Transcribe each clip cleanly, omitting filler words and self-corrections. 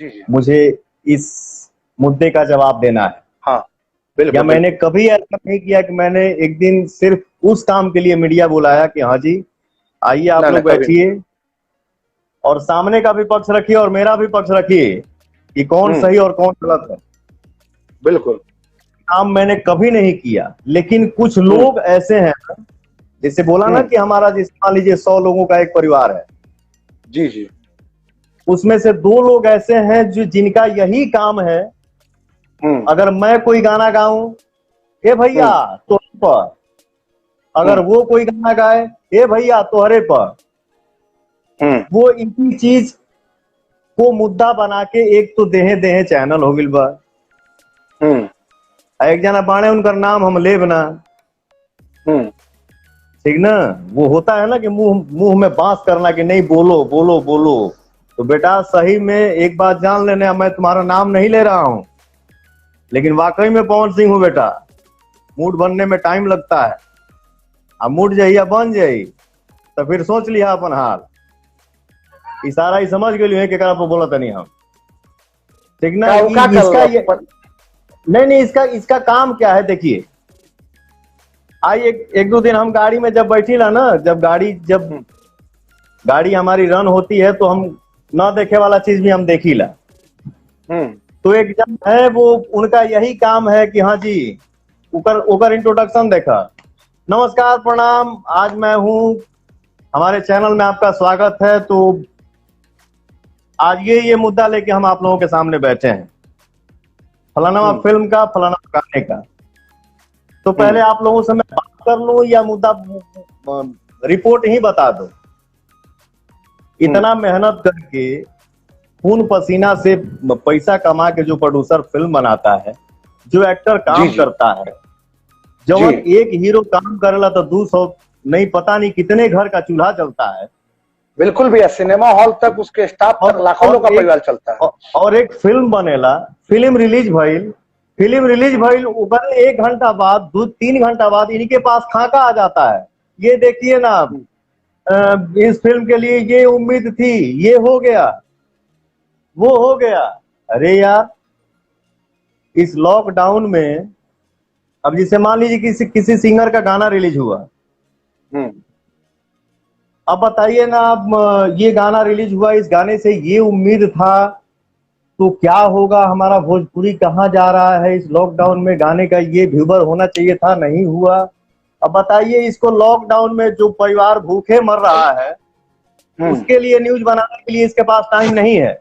जी जी। मुझे इस मुद्दे का जवाब देना है। हाँ या बिल्कुल मैंने कभी ऐसा नहीं किया कि मैंने एक दिन सिर्फ उस काम के लिए मीडिया बुलाया कि हाँ जी आइए आप ना ना लोग कभी नहीं। बैठिए और सामने का भी पक्ष रखिए और मेरा भी पक्ष रखिए कि कौन सही और कौन गलत है। बिल्कुल। काम मैंने कभी नहीं किया, लेकिन कुछ हम्म लोग ऐसे हैं, जैसे बोला ना हम्म। कि हमारा जिस मान लीजिए 100 लोगों का एक परिवार है, जी जी। उसमें से 2 लोग ऐसे हैं जो जिनका यही काम है, हम्म अगर मैं कोई गाना गाऊं ए भैया हम्म तो पर, अगर हम्म वो कोई गाना गाए ए भैया तोहरे पर, हम्म वो इसी चीज को मुद्दा बना के एक तो देहे देहे चैनल हो गिल बा। हम्म एक जना बाणे उनकर नाम हम लेब ना, हम्म। ठीक ना। वो होता है ना कि मुंह मुंह में बांस करना कि नहीं बोलो बोलो बोलो। तो बेटा सही में एक बात जान लेना, मैं तुम्हारा नाम नहीं ले रहा हूं, लेकिन वाकई में पवन सिंह हूं बेटा। मूड बनने में टाइम लगता है, अब मूड जहिया बन जाई तो फिर सोच लिया अपन हाल। इशारा ही समझ गए केकरा पर बोला तनी हम, ठीक ना। का कि इसका ये नहीं नहीं, इसका इसका काम क्या है देखिए। आई एक दो दिन हम गाड़ी में जब बैठी ला ना, जब हम्म गाड़ी हमारी रन होती है तो हम ना देखे वाला चीज भी हम देखी ला। हम्म तो एक जन है वो, उनका यही काम है कि हाँ जी उकर उकर इंट्रोडक्शन देखा, नमस्कार प्रणाम, आज मैं हूँ, हमारे चैनल में आपका स्वागत है। तो आज ये मुद्दा लेके हम आप लोगों के सामने बैठे हैं, फलाना फिल्म का, फलाना गाने का। तो पहले आप लोगों से मैं बात कर लूं या मुद्दा रिपोर्ट ही बता दो। इतना मेहनत करके खून पसीना से पैसा कमा के जो प्रोड्यूसर फिल्म बनाता है, जो एक्टर जी काम जी करता है, जवन एक हीरो काम करेला तो 200 नहीं पता नहीं कितने घर का चूल्हा जलता है। बिल्कुल भी है। सिनेमा हॉल तक उसके स्टाफ तक लाखों लोग का परिवार चलता है। और एक फिल्म बनेला, फिल्म रिलीज भइल ओकर 1 घंटा बाद 2-3 घंटा बाद इनके पास खाका आ जाता है, ये देखिए ना इस फिल्म के लिए ये उम्मीद थी, ये हो गया, वो हो गया। अरे यार इस लॉकडाउन में, अब जिसे मान लीजिए किसी किसी सिंगर का गाना रिलीज हुआ, हम्म अब बताइए ना, अब ये गाना रिलीज हुआ, इस गाने से ये उम्मीद था, तो क्या होगा, हमारा भोजपुरी कहाँ जा रहा है इस लॉकडाउन में, गाने का ये व्यूवर होना चाहिए था, नहीं हुआ। अब बताइए इसको लॉकडाउन में जो परिवार भूखे मर रहा है उसके लिए न्यूज बनाने के लिए इसके पास टाइम नहीं है,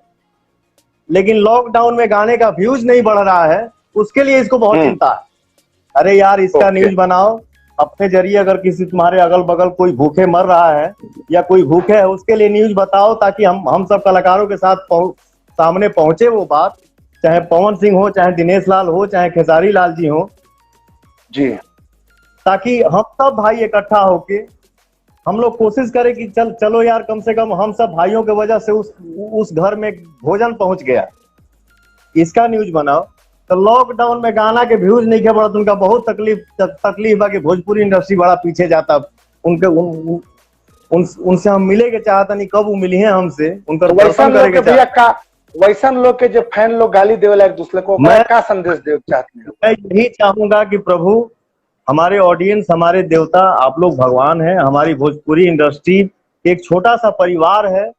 लेकिन लॉकडाउन में गाने का व्यूज नहीं बढ़ रहा है उसके लिए इसको बहुत चिंता है। अरे यार इसका न्यूज बनाओ, अपने जरिए अगर किसी तुम्हारे अगल बगल कोई भूखे मर रहा है या कोई भूखे है उसके लिए न्यूज बताओ, ताकि हम सब कलाकारों के साथ सामने पहुंचे वो बात, चाहे पवन सिंह हो, चाहे दिनेश लाल हो, चाहे खेसारी लाल जी हो जी, ताकि हम सब भाई इकट्ठा होके हम लोग कोशिश करें कि चलो यार कम से कम हम सब भाइयों की वजह से उस घर में भोजन पहुंच गया, इसका न्यूज बनाओ। तो लॉकडाउन में गाना के व्यूज नहीं के बढ़त, उनका बहुत तकलीफ बा कि भोजपुरी इंडस्ट्री बड़ा पीछे जाता। उनके उनसे हम मिले के चाहता नहीं, कब वो मिली है हमसे, उनका दर्शन करे के भैया वैसन लोग के जो फैन लोग गाली देवेला एक दूसरे को, मैं क्या संदेश दे चाहती हूँ? मैं यही चाहूंगा कि प्रभु हमारे ऑडियंस, हमारे देवता, आप लोग भगवान हैं, हमारी भोजपुरी इंडस्ट्री एक छोटा सा परिवार है,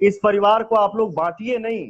इस परिवार को आप लोग बांटिए नहीं।